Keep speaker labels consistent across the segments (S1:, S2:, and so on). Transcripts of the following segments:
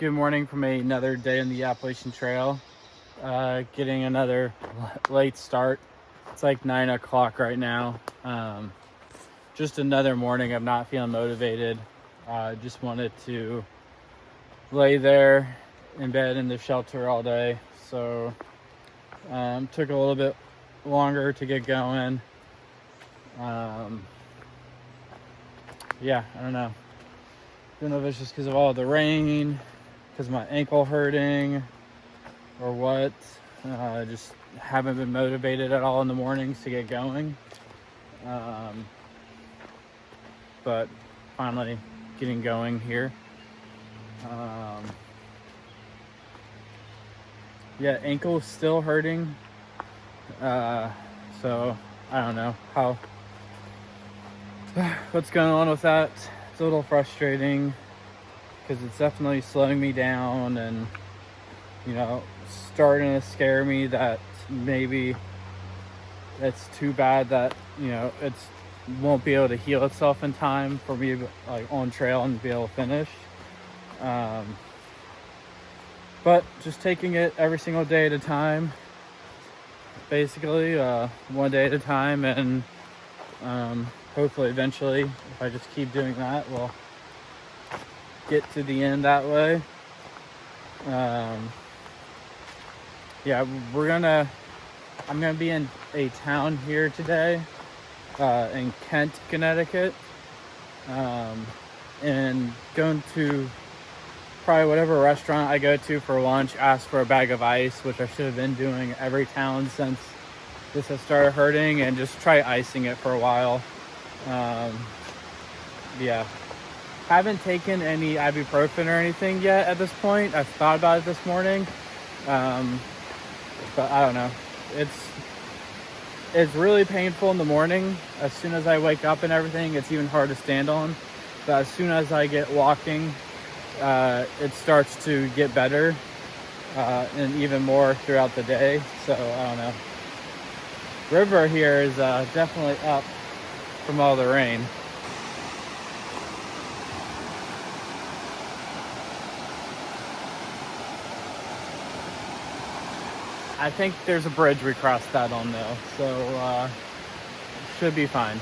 S1: Good morning from another day in the Appalachian Trail. Getting another late start. It's like 9 o'clock right now. Just another morning. I'm not feeling motivated. Just wanted to lay there in bed in the shelter all day. So took a little bit longer to get going. Yeah, I don't know. Don't know if it's just because of all the rain, because my ankle hurting, or what. I just haven't been motivated at all in the mornings to get going. But finally getting going here. Yeah, ankle's still hurting. So I don't know what's going on with that. It's a little frustrating because it's definitely slowing me down and, starting to scare me that maybe it's too bad that, it won't be able to heal itself in time for me on trail and be able to finish. But just taking it every single day at a time, basically, one day at a time, and hopefully eventually, if I just keep doing that, we'll get to the end that way. Yeah, I'm gonna be in a town here today, in Kent, Connecticut, and going to probably whatever restaurant I go to for lunch, ask for a bag of ice, which I should have been doing every town since this has started hurting, and just try icing it for a while. Yeah, haven't taken any ibuprofen or anything yet at this point. I've thought about it this morning, but I don't know. It's really painful in the morning. As soon as I wake up and everything, it's even hard to stand on. But as soon as I get walking, it starts to get better, and even more throughout the day. So I don't know. River here is definitely up from all the rain. I think there's a bridge we crossed that on though, so should be fine.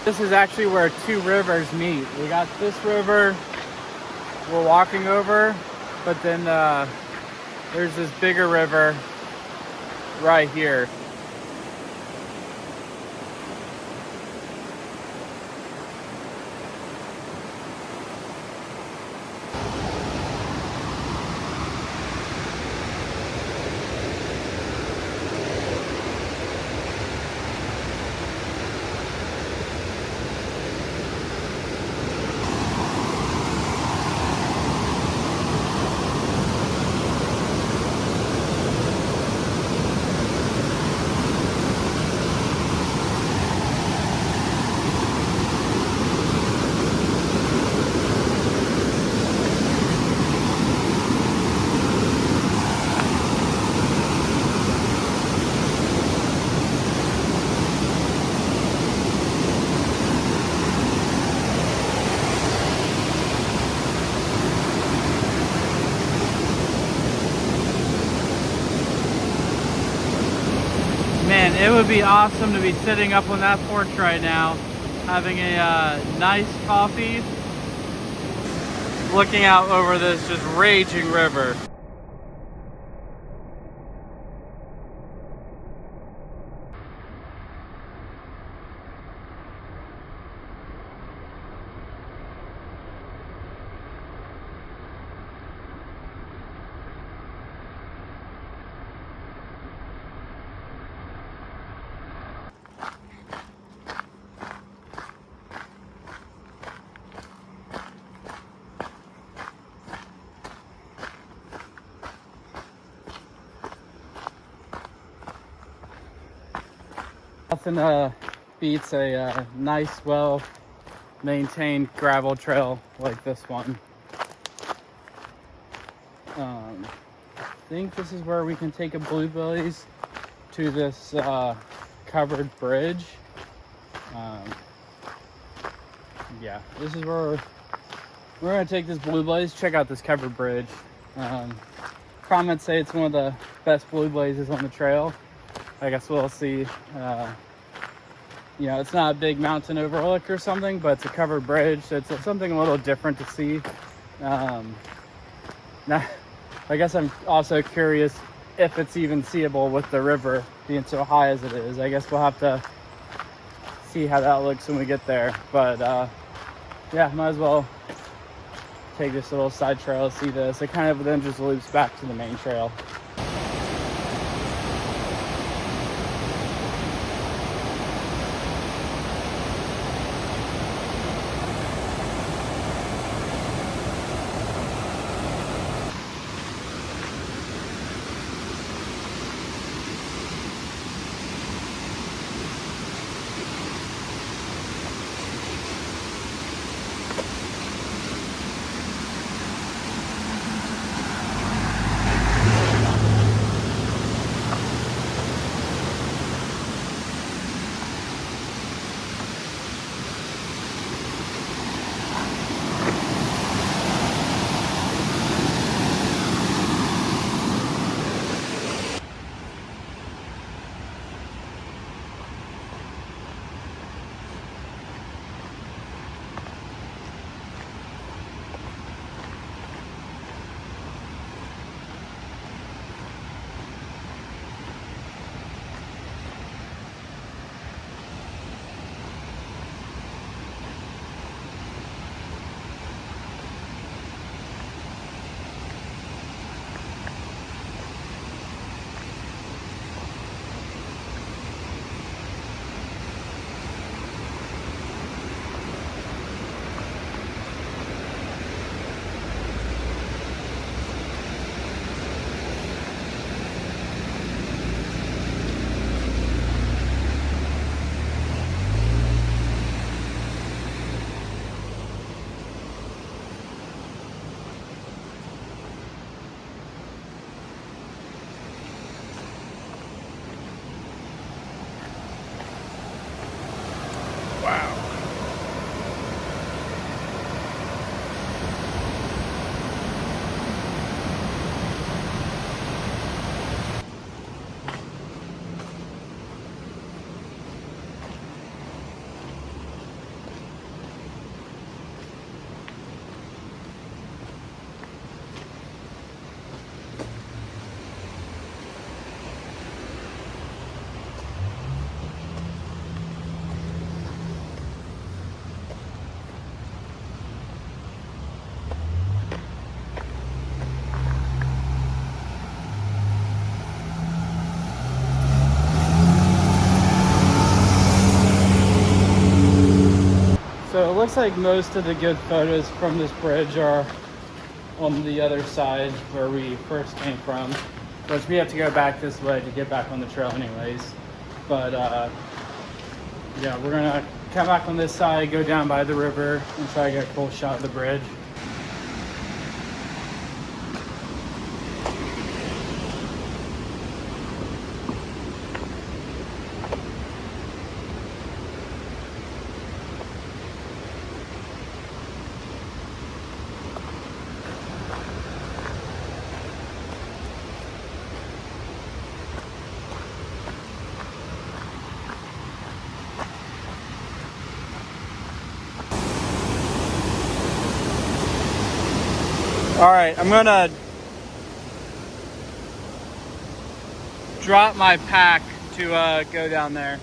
S1: This is actually where two rivers meet. We got this river we're walking over, but then there's this bigger river right here. Man, it would be awesome to be sitting up on that porch right now, having a nice coffee, looking out over this just raging river. Nothing beats a nice, well-maintained gravel trail like this one. I think this is where we can take a blueberries to this covered bridge. Yeah, this is where we're gonna take this blueberries. Check out this covered bridge. Comments say it's one of the best blue blazes on the trail. I guess we'll see. You know, it's not a big mountain overlook or something, but it's a covered bridge, so it's something a little different to see. Now, I guess I'm also curious if it's even seeable with the river being so high as it is. I guess we'll have to see how that looks when we get there. But yeah, might as well take this little side trail to see this. It kind of then just loops back to the main trail. So it looks like most of the good photos from this bridge are on the other side where we first came from, which we have to go back this way to get back on the trail anyways. But yeah, we're gonna come back on this side, go down by the river, and try to get a full shot of the bridge. All right, I'm gonna drop my pack to go down there.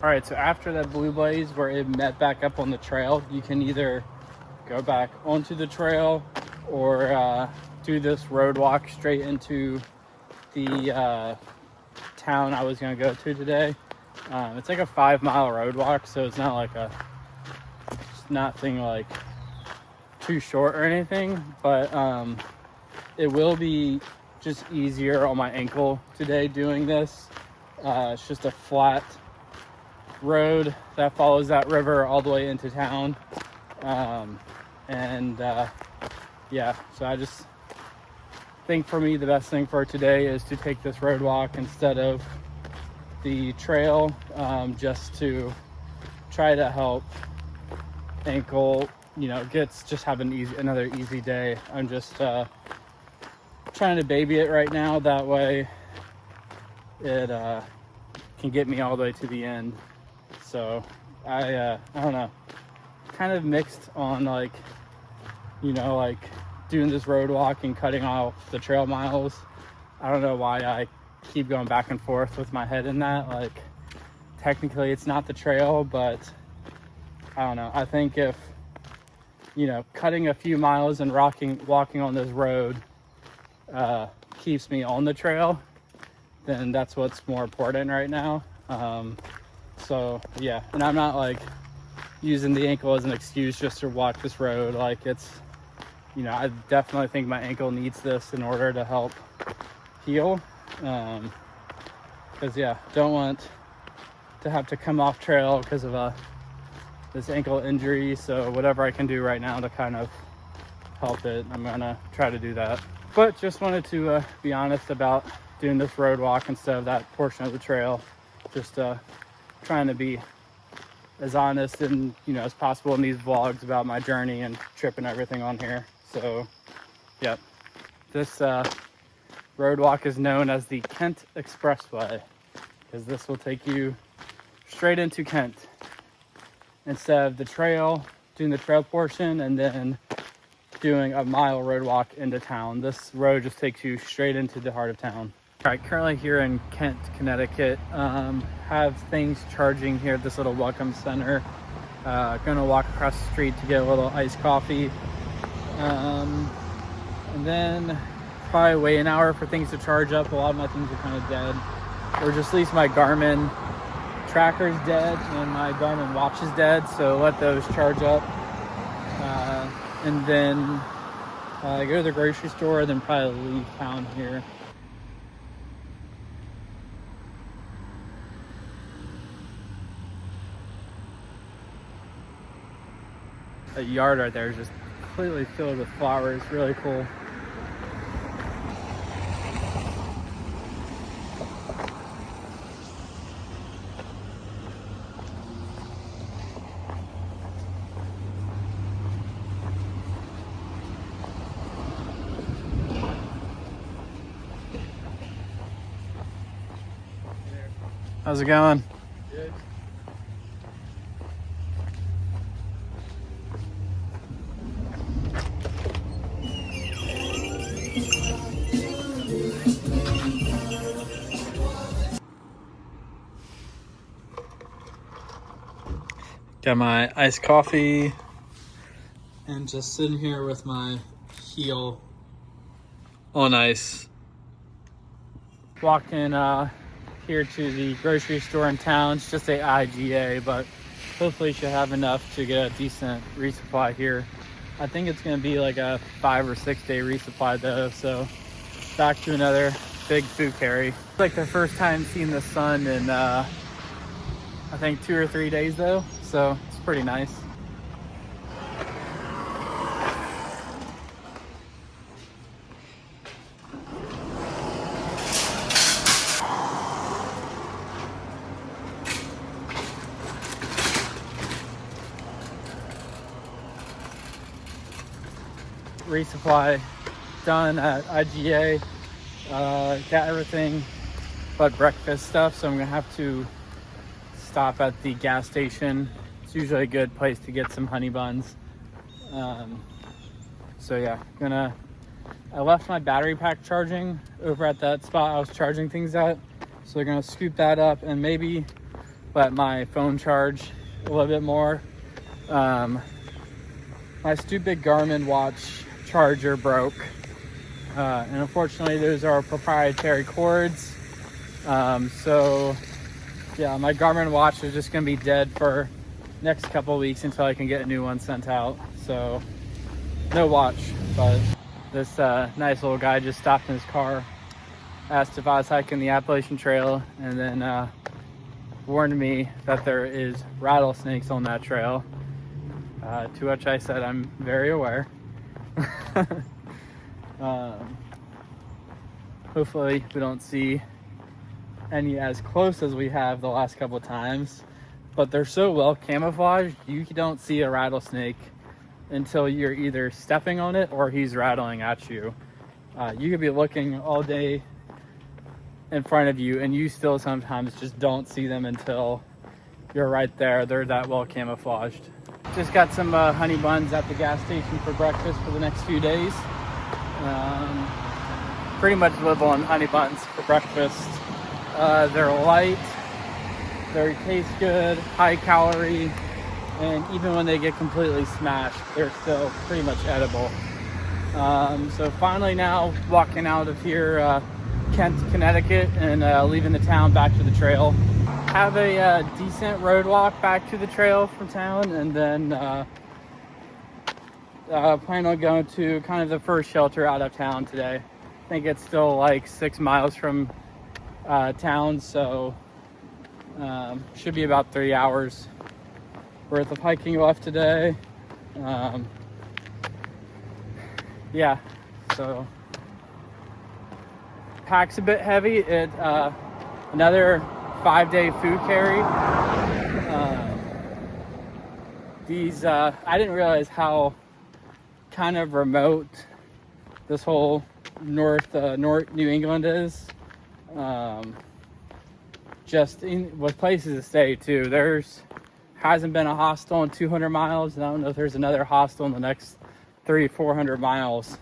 S1: All right, so after that blue blaze where it met back up on the trail, you can either go back onto the trail or do this road walk straight into the town I was gonna go to today. It's like a 5-mile road walk, so it's not like it's nothing like too short or anything, but it will be just easier on my ankle today doing this. It's just a flat road that follows that river all the way into town. Yeah, so I just think for me the best thing for today is to take this road walk instead of the trail, just to try to help ankle, you know, just have another easy day. I'm just trying to baby it right now, that way it can get me all the way to the end. So I don't know, kind of mixed on like, you know, like doing this road walk and cutting off the trail miles. I don't know why I keep going back and forth with my head in that. Like, technically it's not the trail, but I don't know. I think if, you know, cutting a few miles and walking on this road keeps me on the trail, then that's what's more important right now. So yeah, and I'm not like using the ankle as an excuse just to walk this road. Like, it's, you know, I definitely think my ankle needs this in order to help heal. Because yeah, don't want to have to come off trail because of this ankle injury. So whatever I can do right now to kind of help it, I'm gonna try to do that. But just wanted to be honest about doing this road walk instead of that portion of the trail. Just trying to be as honest and, you know, as possible in these vlogs about my journey and trip and everything on here. So yeah, this road walk is known as the Kent Expressway because this will take you straight into Kent instead of the trail, doing the trail portion and then doing a mile road walk into town. This road just takes you straight into the heart of town. All right, currently here in Kent, Connecticut, have things charging here at this little welcome center. Gonna walk across the street to get a little iced coffee. And then probably wait an hour for things to charge up. A lot of my things are kind of dead, or just at least my Garmin tracker's dead and my Garmin watch is dead, so let those charge up. And then go to the grocery store, then probably leave town here. A yard right there is just completely filled with flowers. Really cool. How's it going? Good. Got my iced coffee and just sitting here with my heel on ice. Walking here to the grocery store in town. It's just a IGA, but hopefully should have enough to get a decent resupply here. I think it's gonna be like a 5 or 6 day resupply though, so back to another big food carry. It's like the first time seeing the sun in I think 2 or 3 days though, so it's pretty nice. Resupply done at IGA. Got everything but breakfast stuff, so I'm gonna have to stop at the gas station. It's usually a good place to get some honey buns. So yeah, I left my battery pack charging over at that spot I was charging things at, so they're gonna scoop that up and maybe let my phone charge a little bit more. My stupid Garmin watch charger broke. And unfortunately, those are proprietary cords. So yeah, my Garmin watch is just gonna be dead for next couple of weeks until I can get a new one sent out. So no watch, but this nice little guy just stopped in his car, asked if I was hiking the Appalachian Trail, and then warned me that there is rattlesnakes on that trail, to which I said I'm very aware. Hopefully we don't see any as close as we have the last couple of times, but they're so well camouflaged you don't see a rattlesnake until you're either stepping on it or he's rattling at you. You could be looking all day in front of you and you still sometimes just don't see them until you're right there. They're that well camouflaged. Just got some honey buns at the gas station for breakfast for the next few days. Pretty much live on honey buns for breakfast. They're light, they taste good, high calorie, and even when they get completely smashed, they're still pretty much edible. So finally now walking out of here, Kent, Connecticut, and leaving the town back to the trail. Have a decent road walk back to the trail from town, and then plan on going to kind of the first shelter out of town today. I think it's still like 6 miles from town, so should be about 3 hours worth of hiking left today. Yeah, so pack's a bit heavy. It another 5-day food carry. I didn't realize how kind of remote this whole north New England is. Just with places to stay too. Hasn't been a hostel in 200 miles, and I don't know if there's another hostel in the next 300-400 miles.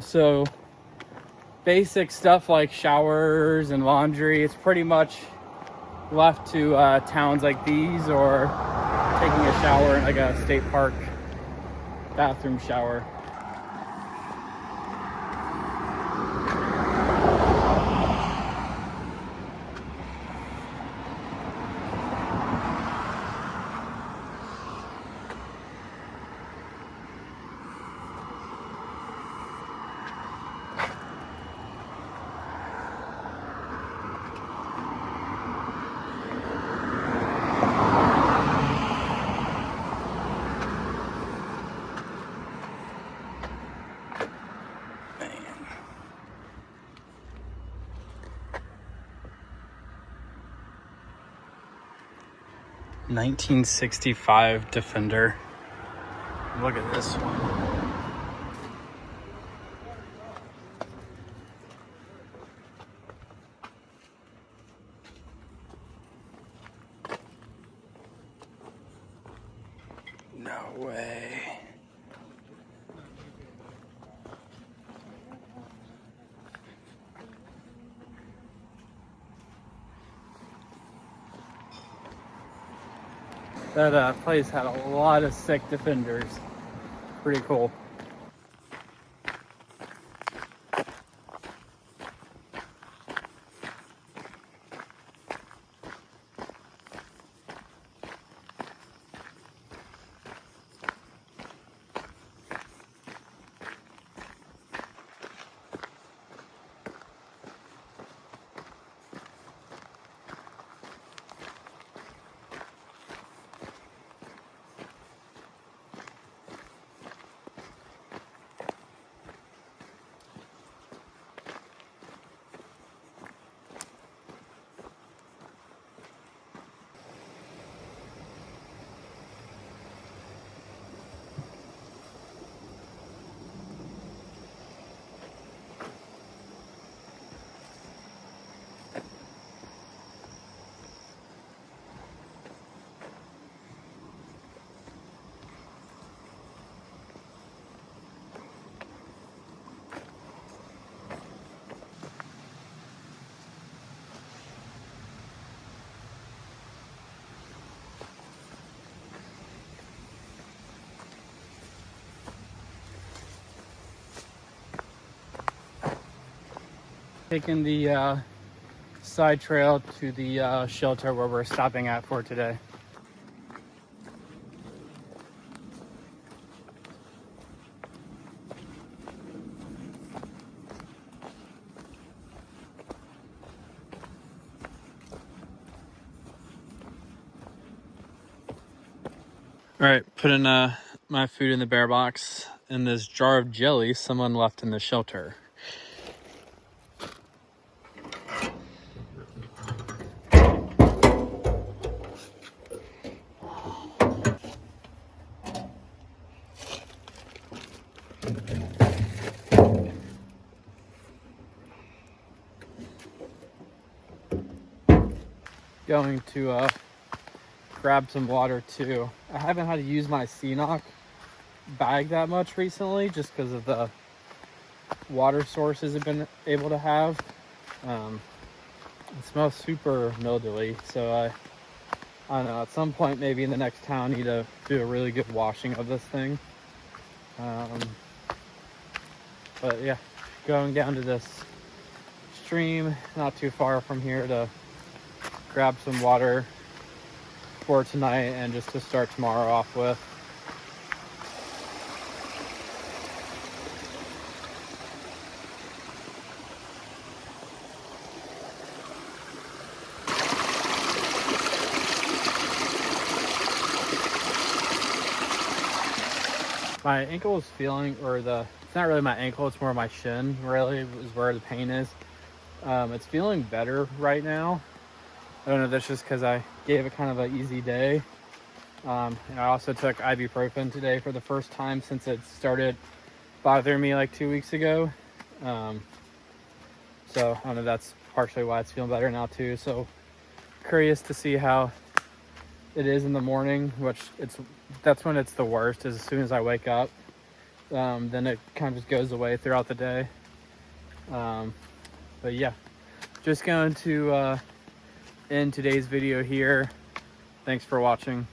S1: So basic stuff like showers and laundry, it's pretty much left to towns like these, or taking a shower in like a state park bathroom shower. $1965 Defender. Look at this one. No way. That place had a lot of sick Defenders. Pretty cool. Taking the side trail to the shelter where we're stopping at for today. All right, putting my food in the bear box and this jar of jelly someone left in the shelter. Going to grab some water too. I haven't had to use my CNOC bag that much recently just because of the water sources I've been able to have. It smells super mildewy, so I don't know, at some point maybe in the next town I need to do a really good washing of this thing. But yeah, going down to this stream not too far from here to grab some water for tonight and just to start tomorrow off with. My ankle is feeling, it's not really my ankle, it's more my shin really is where the pain is. It's feeling better right now. I don't know if that's just because I gave it kind of an easy day. And I also took ibuprofen today for the first time since it started bothering me like 2 weeks ago. So I don't know if that's partially why it's feeling better now too. So curious to see how it is in the morning, that's when it's the worst, is as soon as I wake up. Then it kind of just goes away throughout the day. But yeah, just going to end today's video here. Thanks for watching.